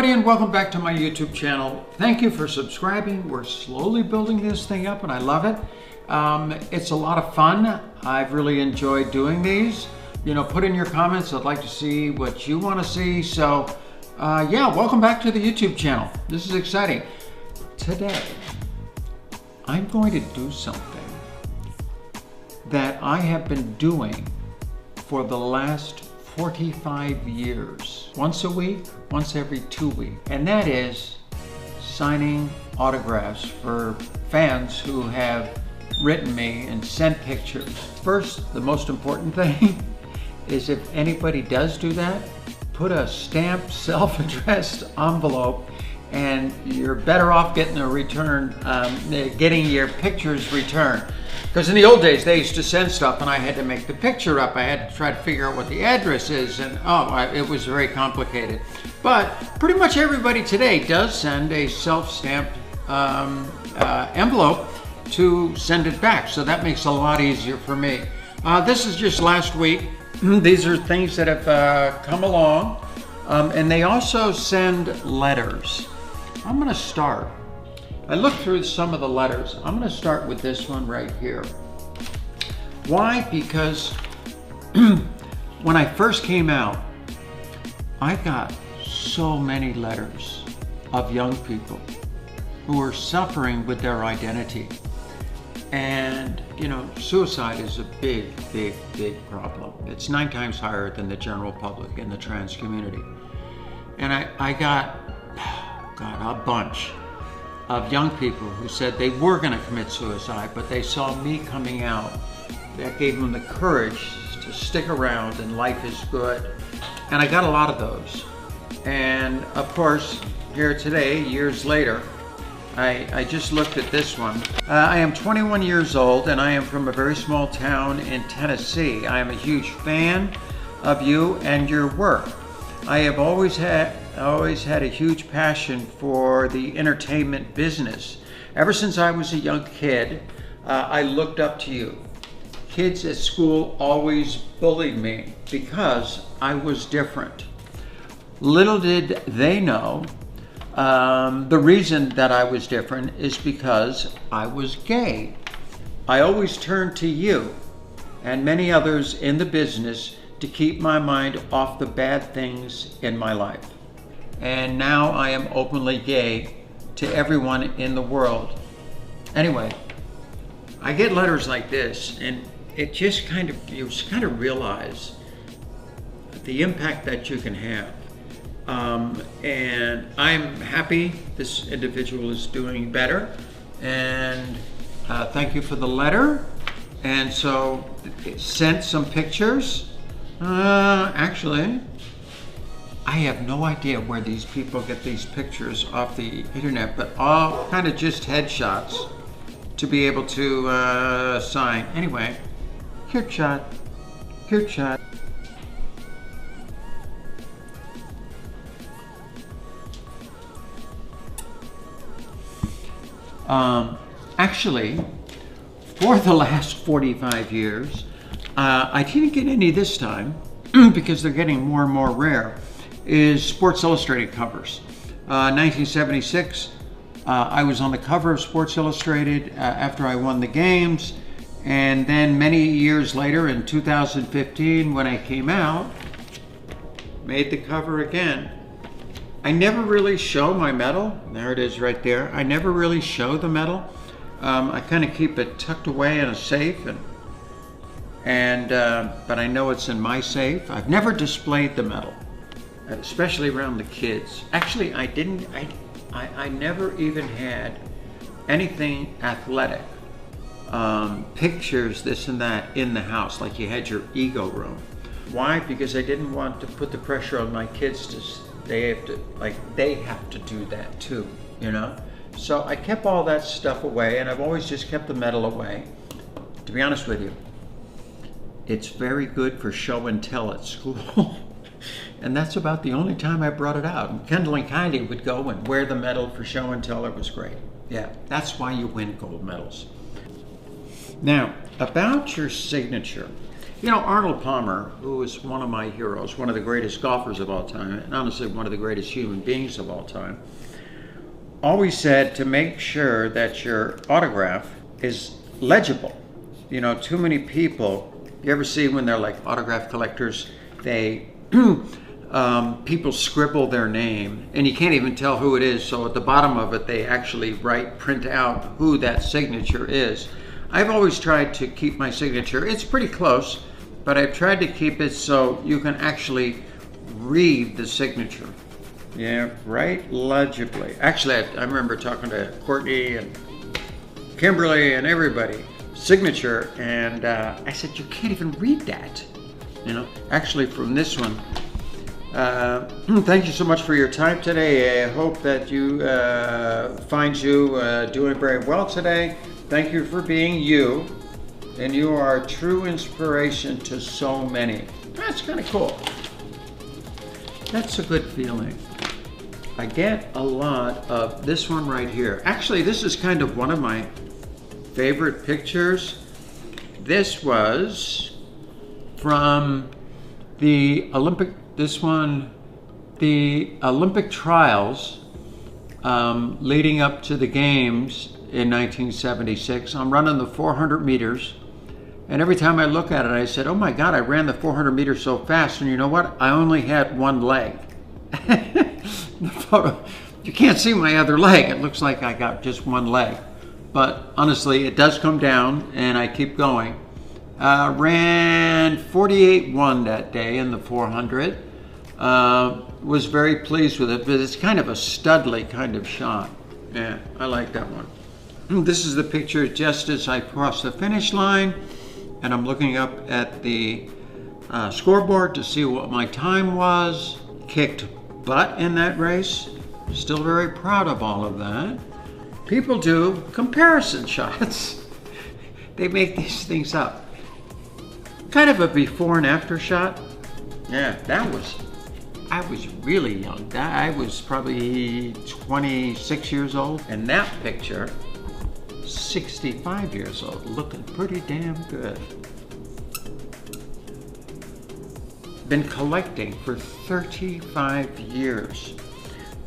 everybody, and welcome back to my YouTube channel. Thank you for subscribing. We're slowly building this thing up and I love it. It's a lot of fun. I've really enjoyed doing these. You know, put in your comments. I'd like to see what you want to see. So yeah, welcome back to the YouTube channel. This is exciting. Today, I'm going to do something that I have been doing for the last 45 years. Once a week, once every 2 weeks. And that is signing autographs for fans who have written me and sent pictures. First, the most important thing is if anybody does do that, put a stamped, self-addressed envelope, and you're better off getting a return, getting your pictures returned. Because in the old days, they used to send stuff and I had to make the picture up. I had to try to figure out what the address is, and it was very complicated. But pretty much everybody today does send a self-stamped envelope to send it back. So that makes it a lot easier for me. This is just last week. These are things that have come along. And they also send letters. I'm gonna start. I looked through some of the letters. I'm gonna start with this one right here. Why? Because when I first came out, I got so many letters of young people who are suffering with their identity. And you know, suicide is a big, big, big problem. It's 9 times higher than the general public in the trans community. And I got, a bunch of young people who said they were gonna commit suicide, but they saw me coming out. That gave them the courage to stick around, and life is good. And I got a lot of those. And of course, here today, years later, I just looked at this one. I am 21 years old and I am from a very small town in Tennessee. I am a huge fan of you and your work. I have always had a huge passion for the entertainment business. Ever since I was a young kid, I looked up to you. Kids at school always bullied me because I was different. Little did they know, the reason that I was different is because I was gay. I always turned to you and many others in the business to keep my mind off the bad things in my life. And now I am openly gay to everyone in the world. Anyway, I get letters like this, and it just you kind of realize the impact that you can have. And I'm happy this individual is doing better. And thank you for the letter. And so it sent some pictures. Actually, I have no idea where these people get these pictures off the internet, but all kind of just headshots to be able to sign. Anyway, cute shot, cute shot. Actually, for the last 45 years, I didn't get any this time because they're getting more and more rare, is Sports Illustrated covers. 1976, I was on the cover of Sports Illustrated after I won the games. And then many years later, in 2015, when I came out, made the cover again. I never really show my medal. There it is right there. I never really show the medal. I kind of keep it tucked away in a safe, but I know it's in my safe. I've never displayed the medal, especially around the kids. Actually, I never even had anything athletic, pictures, this and that in the house, like you had your ego room. Why? Because I didn't want to put the pressure on my kids they have to do that too, you know? So I kept all that stuff away, and I've always just kept the medal away. To be honest with you, it's very good for show and tell at school. And that's about the only time I brought it out. And Kendall and Kylie would go and wear the medal for show and tell. It was great. Yeah, that's why you win gold medals. Now, about your signature. You know, Arnold Palmer, who is one of my heroes, one of the greatest golfers of all time, and honestly one of the greatest human beings of all time, always said to make sure that your autograph is legible. You know, too many people, you ever see when they're like autograph collectors, they people scribble their name and you can't even tell who it is, so at the bottom of it they actually print out who that signature is. I've always tried to keep my signature, it's pretty close, but I've tried to keep it so you can actually read the signature. Yeah, right legibly. Actually, I remember talking to Courtney and Kimberly and everybody, signature, and I said, you can't even read that. You know, actually from this one, thank you so much for your time today. I hope that you find you doing very well today. Thank you for being you, and you are a true inspiration to so many. That's kind of cool. That's a good feeling. I get a lot of this one right here. Actually, this is kind of one of my favorite pictures. This was from the Olympic trials leading up to the games in 1976. I'm running the 400 meters, and every time I look at it, I said, oh my God, I ran the 400 meters so fast, and you know what? I only had one leg. The photo, you can't see my other leg. It looks like I got just one leg. But honestly, it does come down, and I keep going. Ran 48.1 that day in the 400. Was very pleased with it, but it's kind of a studly kind of shot. Yeah, I like that one. This is the picture just as I crossed the finish line, and I'm looking up at the scoreboard to see what my time was. Kicked butt in that race. Still very proud of all of that. People do comparison shots. They make these things up. Kind of a before and after shot. Yeah, I was really young. I was probably 26 years old. And that picture, 65 years old, looking pretty damn good. Been collecting for 35 years.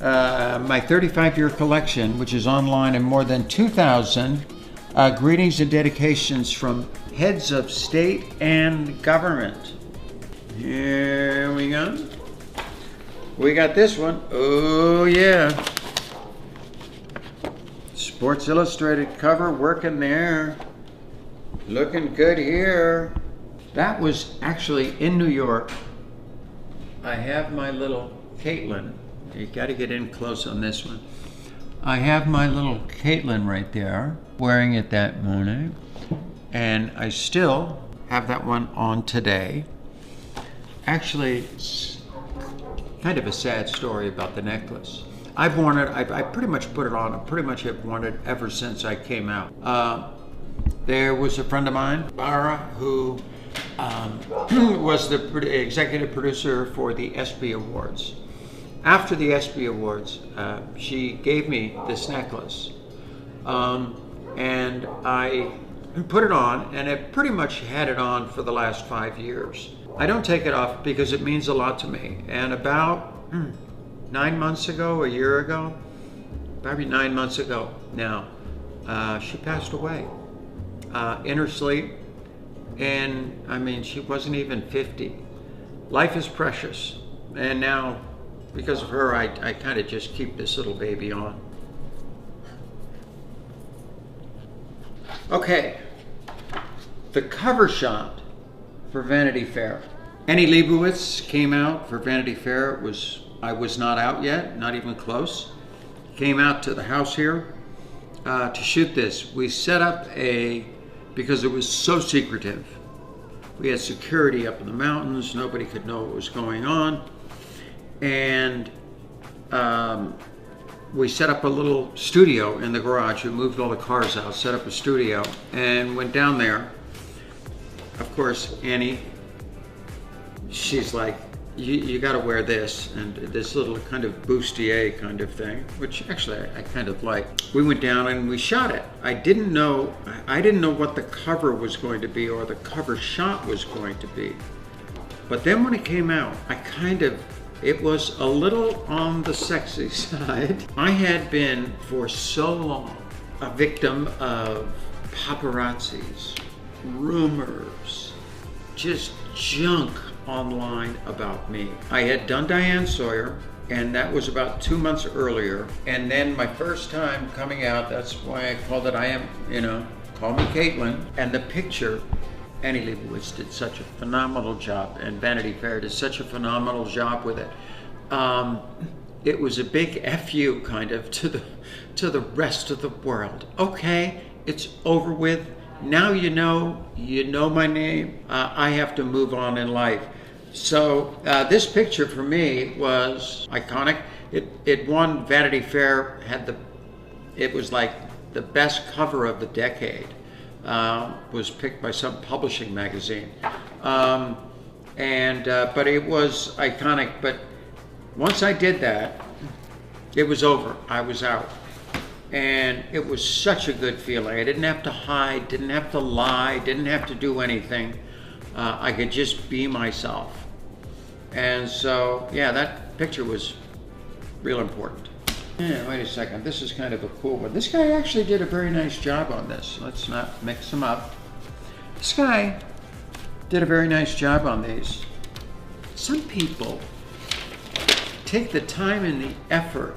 My 35-year collection, which is online, and more than 2,000 greetings and dedications from heads of state and government. Here we go. We got this one. Oh yeah. Sports Illustrated cover, working there. Looking good here. That was actually in New York. I have my little Caitlyn. You got to get in close on this one. I have my little Caitlyn right there, wearing it that morning, and I still have that one on today. Actually, it's kind of a sad story about the necklace. I've worn it, I pretty much put it on, I pretty much have worn it ever since I came out. There was a friend of mine, Bara, who was the executive producer for the ESPY Awards. After the ESPY Awards, she gave me this necklace, and I put it on, and I pretty much had it on for the last 5 years. I don't take it off because it means a lot to me. And about 9 months ago, a year ago, probably 9 months ago now, she passed away in her sleep. And I mean, she wasn't even 50. Life is precious. And now, because of her, I kind of just keep this little baby on. Okay, the cover shot for Vanity Fair. Annie Leibovitz came out for Vanity Fair. I was not out yet, not even close. Came out to the house here to shoot this. We set up because it was so secretive. We had security up in the mountains. Nobody could know what was going on. And we set up a little studio in the garage. We moved all the cars out, set up a studio, and went down there. Of course, Annie, she's like you got to wear this and this little kind of bustier kind of thing, which actually I kind of like. We went down and we shot it. I didn't know what the cover was going to be or the cover shot was going to be. But then when it came out, it was a little on the sexy side. I had been for so long a victim of paparazzis, rumors, just junk online about me. I had done Diane Sawyer, and that was about 2 months earlier. And then my first time coming out, that's why I called it Call Me Caitlyn. And the picture, Annie Leibovitz did such a phenomenal job, and Vanity Fair did such a phenomenal job with it. It was a big FU kind of to the rest of the world. Okay, it's over with. Now you know my name. I have to move on in life. So this picture for me was iconic. It won Vanity Fair, it was like the best cover of the decade. Was picked by some publishing magazine. But it was iconic. But once I did that, it was over. I was out. And it was such a good feeling. I didn't have to hide, didn't have to lie, didn't have to do anything. I could just be myself. And so, yeah, that picture was real important. Yeah, wait a second, this is kind of a cool one. This guy actually did a very nice job on this. Let's not mix them up. This guy did a very nice job on these. Some people take the time and the effort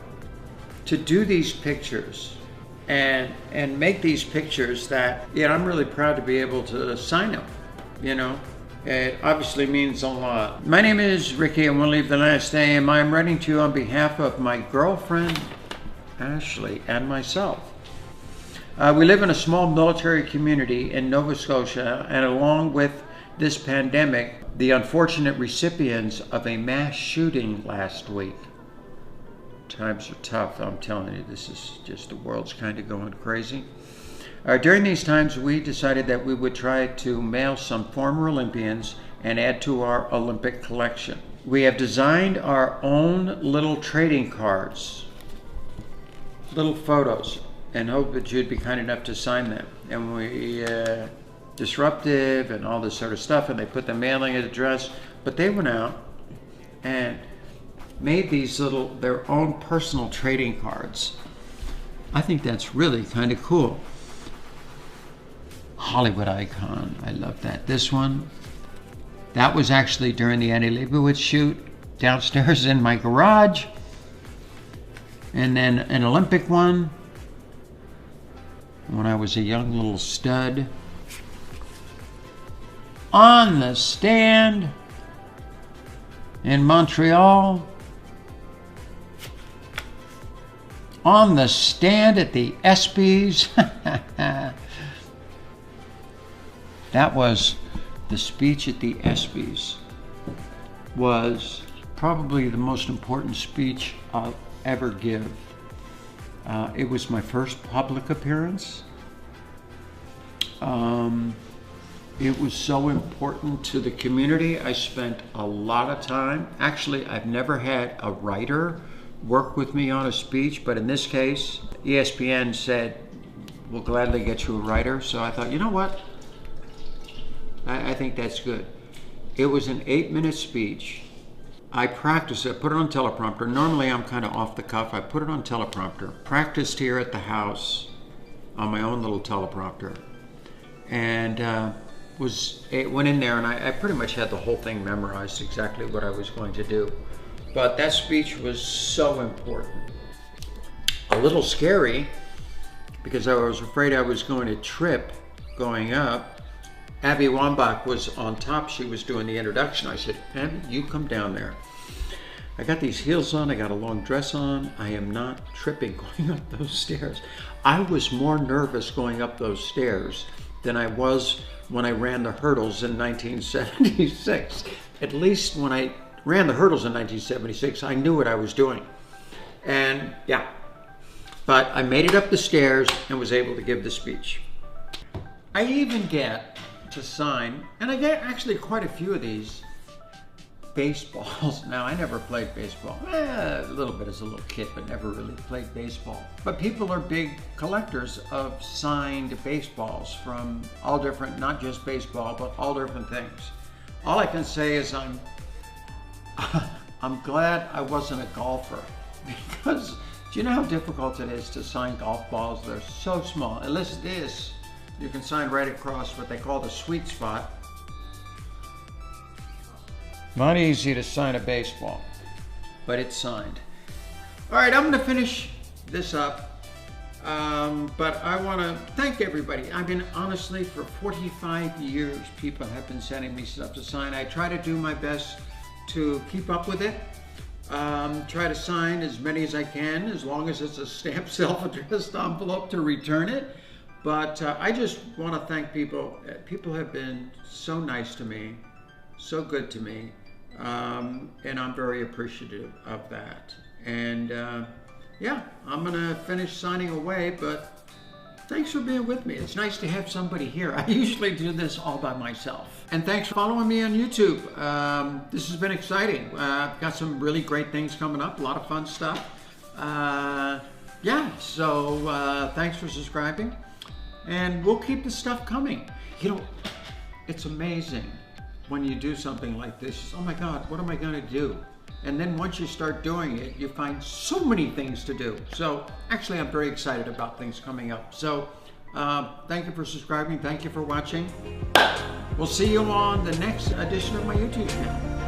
to do these pictures and make these pictures that, I'm really proud to be able to sign them, It obviously means a lot. My name is Ricky. I'm going to leave the last name. I'm writing to you on behalf of my girlfriend, Ashley, and myself. We live in a small military community in Nova Scotia, and along with this pandemic, the unfortunate recipients of a mass shooting last week. Times are tough, I'm telling you. This is just, the world's kind of going crazy. During these times, we decided that we would try to mail some former Olympians and add to our Olympic collection. We have designed our own little trading cards, little photos, and hope that you'd be kind enough to sign them. And we, disruptive and all this sort of stuff, and they put the mailing address, but they went out and made these their own personal trading cards. I think that's really kind of cool. Hollywood icon, I love that. This one, that was actually during the Annie Leibovitz shoot downstairs in my garage. And then an Olympic one when I was a young little stud. On the stand in Montreal. On the stand at the ESPYs. That was the speech at the ESPYs. Was probably the most important speech I'll ever give. It was my first public appearance. It was so important to the community. I spent a lot of time. Actually, I've never had a writer work with me on a speech, but in this case, ESPN said, we'll gladly get you a writer. So I thought, you know what? I think that's good. It was an 8-minute speech. I practiced it, put it on teleprompter. Normally I'm kind of off the cuff. I put it on teleprompter. Practiced here at the house on my own little teleprompter. And went in there and I pretty much had the whole thing memorized, exactly what I was going to do. But that speech was so important. A little scary because I was afraid I was going to trip going up. Abby Wambach was on top. She was doing the introduction. I said, Abby, you come down there. I got these heels on. I got a long dress on. I am not tripping going up those stairs. I was more nervous going up those stairs than I was when I ran the hurdles in 1976. At least when I ran the hurdles in 1976, I knew what I was doing. And yeah, but I made it up the stairs and was able to give the speech. I even get to sign, and I get actually quite a few of these, baseballs. Now, I never played baseball. A little bit as a little kid, but never really played baseball. But people are big collectors of signed baseballs from all different, not just baseball, but all different things. All I can say is I'm glad I wasn't a golfer, because do you know how difficult it is to sign golf balls? They're so small. At least this, you can sign right across what they call the sweet spot. Not easy to sign a baseball, but it's signed. All right, I'm gonna finish this up, but I wanna thank everybody. I mean, honestly, for 45 years, people have been sending me stuff to sign. I try to do my best to keep up with it. Try to sign as many as I can, as long as it's a stamped self-addressed envelope to return it. But I just want to thank people. People have been so nice to me, so good to me, and I'm very appreciative of that. And yeah, I'm gonna finish signing away, but thanks for being with me. It's nice to have somebody here. I usually do this all by myself. And thanks for following me on YouTube. This has been exciting. I've got some really great things coming up, a lot of fun stuff. Yeah, so thanks for subscribing. And we'll keep the stuff coming. You know, it's amazing when you do something like this. Oh my God, what am I gonna do? And then once you start doing it, you find so many things to do. So actually, I'm very excited about things coming up. So thank you for subscribing. Thank you for watching. We'll see you on the next edition of my YouTube channel.